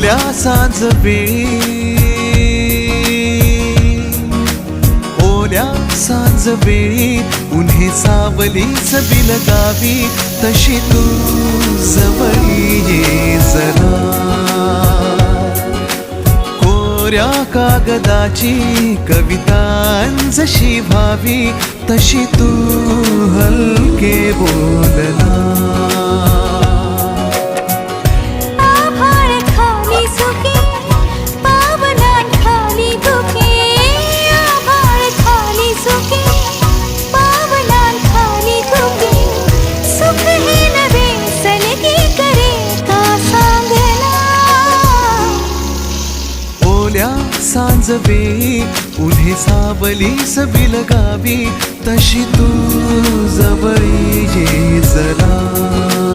ओल्या सांज वेळी, ओल्या सांज वेळी उन्हे सावलीच बिलगावी, तशी तू जवळी ये जरा. कोऱ्या कागदाची कविता जशी व्हावी, तशी तू हलके बोलना. सांज वेळी उन्हे सावलीच बिलगावी, तशी तू जवळी ये जरा.